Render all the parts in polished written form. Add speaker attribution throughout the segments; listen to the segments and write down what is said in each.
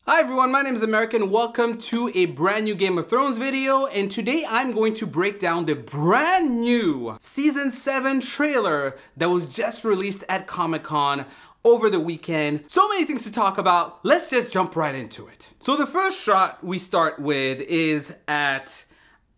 Speaker 1: Hi everyone, my name is Americ and welcome to a brand new Game of Thrones video, and today I'm going to break down the brand new Season 7 trailer that was just released at Comic-Con over the weekend. So many things to talk about, let's just jump right into it. So the first shot we start with is at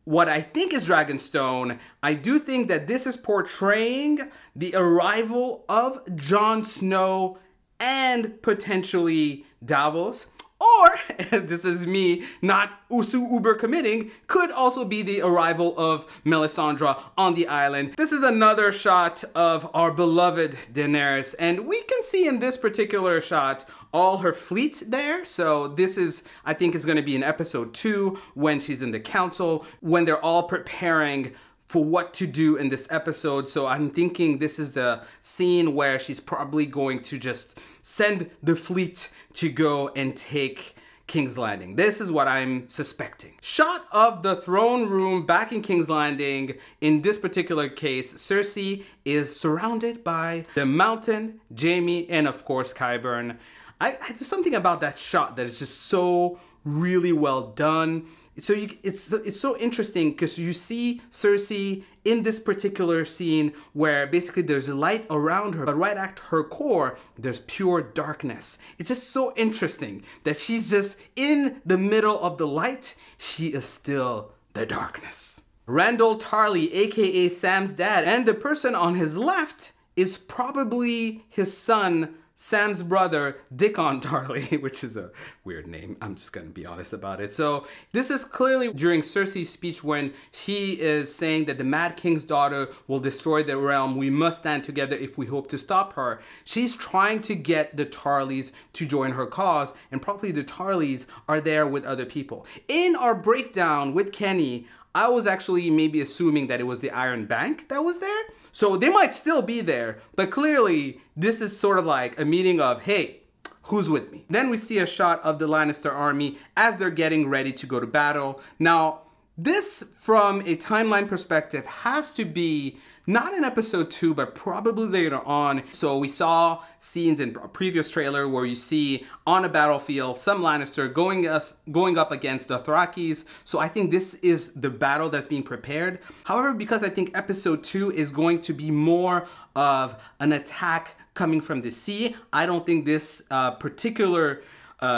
Speaker 1: what I think is Dragonstone. I do think that this is portraying the arrival of Jon Snow and potentially Davos. Or, this is me not uber committing, could also be the arrival of Melisandre on the island. This is another shot of our beloved Daenerys, and we can see in this particular shot all her fleet there. So this is, I think, is going to be in episode 2 when she's in the council, when they're all preparing for what to do in this episode. So I'm thinking this is the scene where she's probably going to just send the fleet to go and take King's Landing. This is what I'm suspecting. Shot of the throne room back in King's Landing. In this particular case, Cersei is surrounded by the Mountain, Jaime, and of course Qyburn. There's something about that shot that is just so really well done. So it's so interesting because you see Cersei in this particular scene where basically there's light around her, but right at her core, there's pure darkness. It's just so interesting that she's just in the middle of the light. She is still the darkness. Randyll Tarly, aka Sam's dad, and the person on his left is probably his son, Sam's brother, Dickon Tarly, which is a weird name. I'm just gonna be honest about it. So this is clearly during Cersei's speech when she is saying that the Mad King's daughter will destroy the realm. We must stand together if we hope to stop her. She's trying to get the Tarlys to join her cause, and probably the Tarlys are there with other people. In our breakdown with Kenny, I was actually maybe assuming that it was the Iron Bank that was there. So they might still be there, but clearly this is sort of like a meeting of, hey, who's with me? Then we see a shot of the Lannister army as they're getting ready to go to battle. Now, this from a timeline perspective has to be not in episode 2, but probably later on. So we saw scenes in a previous trailer where you see on a battlefield some Lannister going up against the Dothrakis. So I think this is the battle that's being prepared. However, because I think episode 2 is going to be more of an attack coming from the sea, I don't think this particular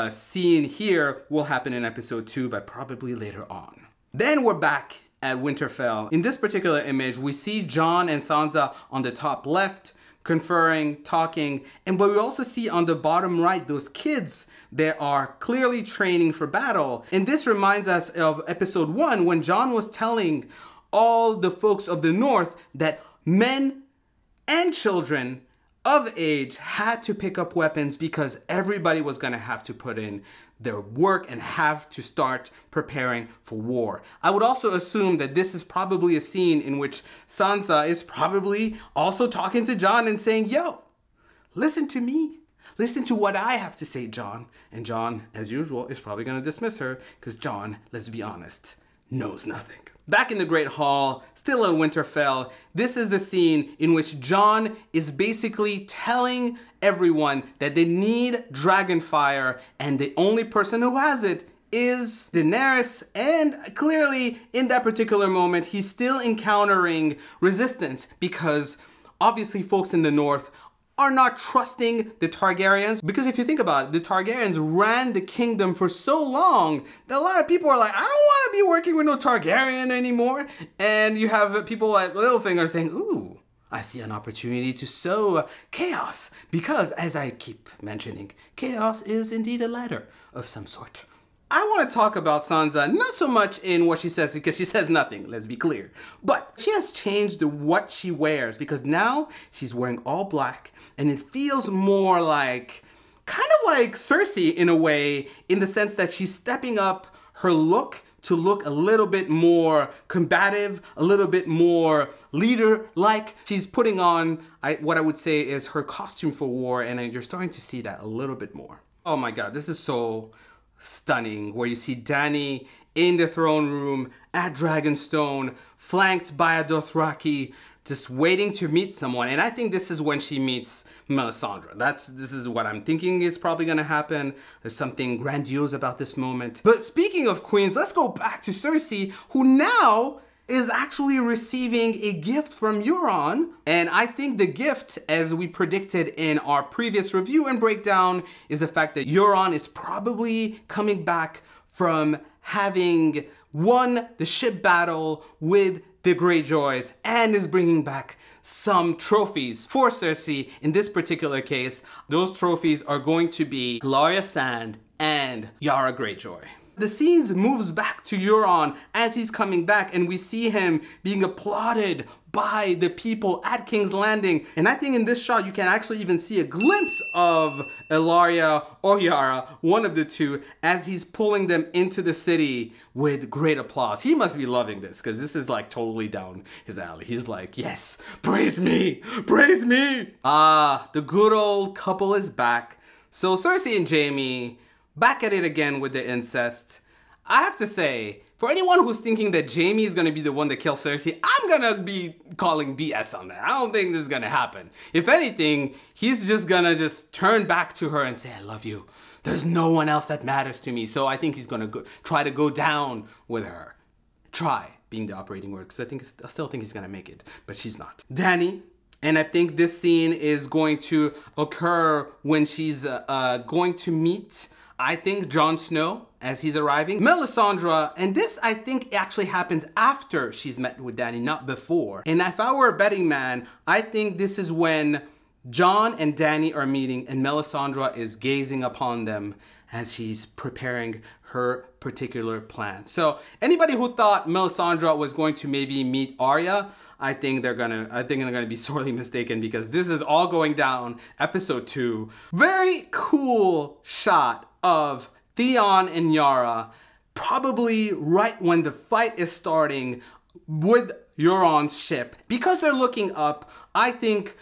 Speaker 1: scene here will happen in episode 2, but probably later on. Then we're back at Winterfell. In this particular image, we see Jon and Sansa on the top left, conferring, talking, but we also see on the bottom right those kids that are clearly training for battle. And this reminds us of episode 1 when Jon was telling all the folks of the North that men and children of age had to pick up weapons because everybody was gonna have to put in their work and have to start preparing for war. I would also assume that this is probably a scene in which Sansa is probably also talking to Jon and saying, yo, listen to me. Listen to what I have to say, Jon. And Jon, as usual, is probably gonna dismiss her because Jon, let's be honest, knows nothing. Back in the Great Hall, still in Winterfell, this is the scene in which Jon is basically telling everyone that they need Dragonfire, and the only person who has it is Daenerys, and clearly in that particular moment, he's still encountering resistance because obviously folks in the North are not trusting the Targaryens, because if you think about it, the Targaryens ran the kingdom for so long that a lot of people are like, I don't want to be working with no Targaryen anymore. And you have people like Littlefinger saying, ooh, I see an opportunity to sow chaos, because as I keep mentioning, chaos is indeed a ladder of some sort. I want to talk about Sansa, not so much in what she says, because she says nothing, let's be clear. But she has changed what she wears, because now she's wearing all black, and it feels more like, kind of like Cersei in a way, in the sense that she's stepping up her look to look a little bit more combative, a little bit more leader-like. She's putting on what I would say is her costume for war, and you're starting to see that a little bit more. Oh my God, this is so stunning, where you see Dany in the throne room at Dragonstone, flanked by a Dothraki, just waiting to meet someone. And I think this is when she meets Melisandre. This is what I'm thinking is probably gonna happen. There's something grandiose about this moment. But speaking of queens, let's go back to Cersei, who now is actually receiving a gift from Euron. And I think the gift, as we predicted in our previous review and breakdown, is the fact that Euron is probably coming back from having won the ship battle with the Greyjoys and is bringing back some trophies for Cersei. In this particular case, those trophies are going to be Ellaria Sand and Yara Greyjoy. The scenes moves back to Euron as he's coming back, and we see him being applauded by the people at King's Landing. And I think in this shot, you can actually even see a glimpse of Ellaria or Yara, one of the two, as he's pulling them into the city with great applause. He must be loving this, because this is like totally down his alley. He's like, yes, praise me, praise me. The good old couple is back. So Cersei and Jaime, back at it again with the incest. I have to say, for anyone who's thinking that Jaime is gonna be the one to kill Cersei, I'm gonna be calling BS on that. I don't think this is gonna happen. If anything, he's just gonna turn back to her and say, I love you. There's no one else that matters to me. So I think he's gonna try to go down with her. Try being the operating word, because I still think he's gonna make it, but she's not. Dany. And I think this scene is going to occur when she's going to meet, I think, Jon Snow as he's arriving. Melisandre, and this I think actually happens after she's met with Dany, not before. And if I were a betting man, I think this is when Jon and Dany are meeting and Melisandre is gazing upon them as she's preparing her particular plan. So anybody who thought Melisandre was going to maybe meet Arya, I think they're gonna be sorely mistaken, because this is all going down episode 2. Very cool shot of Theon and Yara, probably right when the fight is starting with Euron's ship. Because they're looking up, I think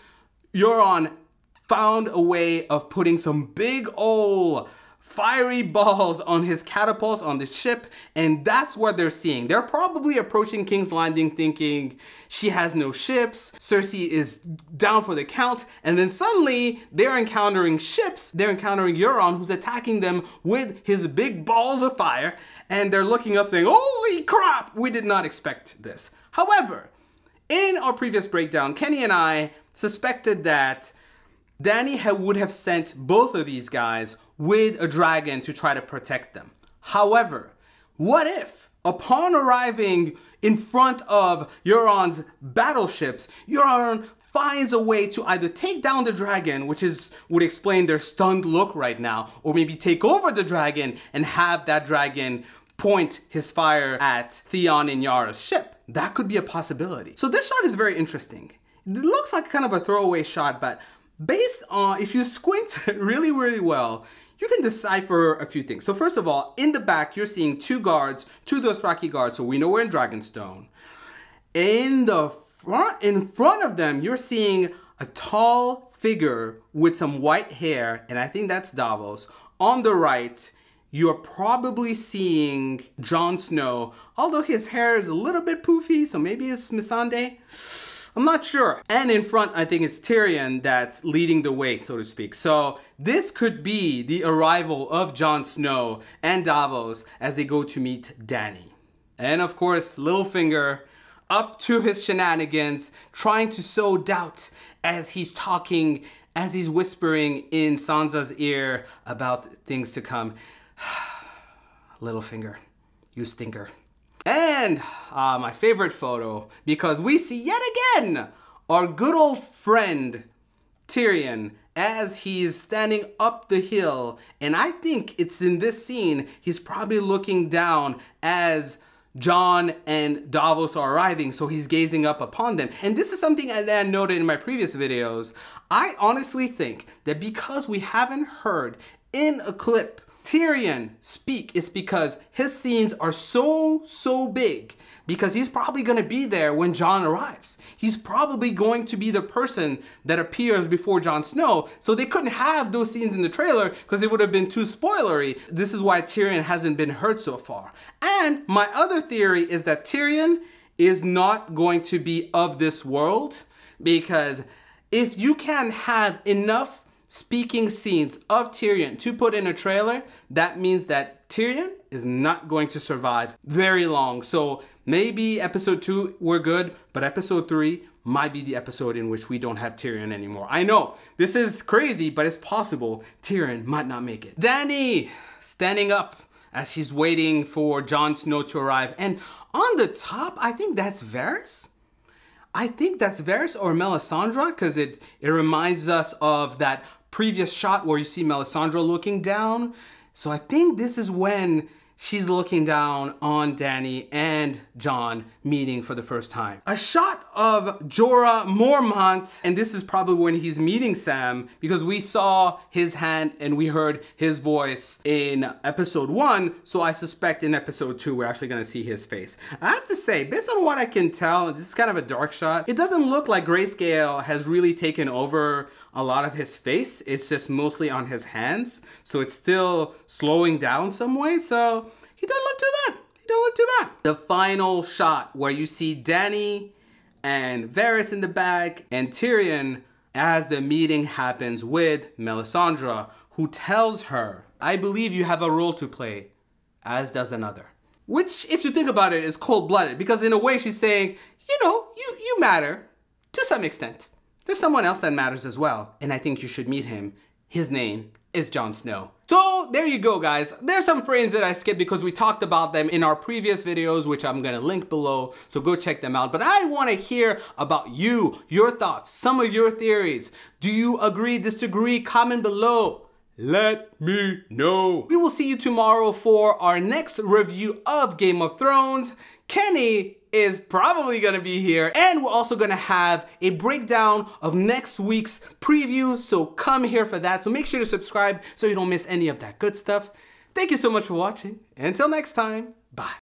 Speaker 1: Euron found a way of putting some big ol' fiery balls on his catapults on the ship, and that's what they're seeing. They're probably approaching King's Landing thinking she has no ships, Cersei is down for the count, and then suddenly they're encountering ships. They're encountering Euron, who's attacking them with his big balls of fire, and they're looking up saying, holy crap, we did not expect this. However, in our previous breakdown, Kenny and I suspected that Dany would have sent both of these guys with a dragon to try to protect them. However, what if, upon arriving in front of Euron's battleships, Euron finds a way to either take down the dragon, which would explain their stunned look right now, or maybe take over the dragon and have that dragon point his fire at Theon and Yara's ship. That could be a possibility. So this shot is very interesting. It looks like kind of a throwaway shot, but based on, if you squint really, really well, you can decipher a few things. So first of all, in the back, you're seeing two Dothraki guards, so we know we're in Dragonstone. In front of them, you're seeing a tall figure with some white hair, and I think that's Davos. On the right, you're probably seeing Jon Snow, although his hair is a little bit poofy, so maybe it's Missandei. I'm not sure. And in front, I think it's Tyrion that's leading the way, so to speak. So this could be the arrival of Jon Snow and Davos as they go to meet Dany. And of course, Littlefinger up to his shenanigans, trying to sow doubt as he's talking, as he's whispering in Sansa's ear about things to come. Littlefinger, you stinker. And my favorite photo, because we see yet again our good old friend Tyrion as he's standing up the hill. And I think it's in this scene, he's probably looking down as Jon and Davos are arriving, so he's gazing up upon them. And this is something I noted in my previous videos. I honestly think that because we haven't heard in a clip Tyrion speak, it's because his scenes are so big, because he's probably going to be there when Jon arrives. He's probably going to be the person that appears before Jon Snow, so they couldn't have those scenes in the trailer because it would have been too spoilery. This is why Tyrion hasn't been heard so far. And my other theory is that Tyrion is not going to be of this world, because if you can have enough speaking scenes of Tyrion to put in a trailer, that means that Tyrion is not going to survive very long. So maybe episode 2 we're good, but episode 3 might be the episode in which we don't have Tyrion anymore. I know, this is crazy, but it's possible Tyrion might not make it. Dany standing up as she's waiting for Jon Snow to arrive. And on the top, I think that's Varys. I think that's Varys or Melisandre, because it reminds us of that previous shot where you see Melisandre looking down. So I think this is when she's looking down on Dany and Jon meeting for the first time. A shot of Jorah Mormont, and this is probably when he's meeting Sam, because we saw his hand and we heard his voice in episode 1, so I suspect in episode 2 we're actually gonna see his face. I have to say, based on what I can tell, this is kind of a dark shot, it doesn't look like grayscale has really taken over a lot of his face. It's just mostly on his hands, so it's still slowing down some way, so he doesn't look too bad. He don't look too bad. The final shot where you see Dany and Varys in the back and Tyrion as the meeting happens with Melisandre, who tells her, I believe you have a role to play, as does another. Which, if you think about it, is cold-blooded, because in a way she's saying, you know, you matter to some extent. There's someone else that matters as well, and I think you should meet him. His name is Jon Snow. So there you go, guys. There's some frames that I skipped because we talked about them in our previous videos, which I'm gonna link below, so go check them out. But I wanna hear about you, your thoughts, some of your theories. Do you agree, disagree? Comment below. Let me know. We will see you tomorrow for our next review of Game of Thrones. Kenny is probably gonna be here, and we're also gonna have a breakdown of next week's preview, so come here for that. So make sure to subscribe so you don't miss any of that good stuff. Thank you so much for watching. Until next time.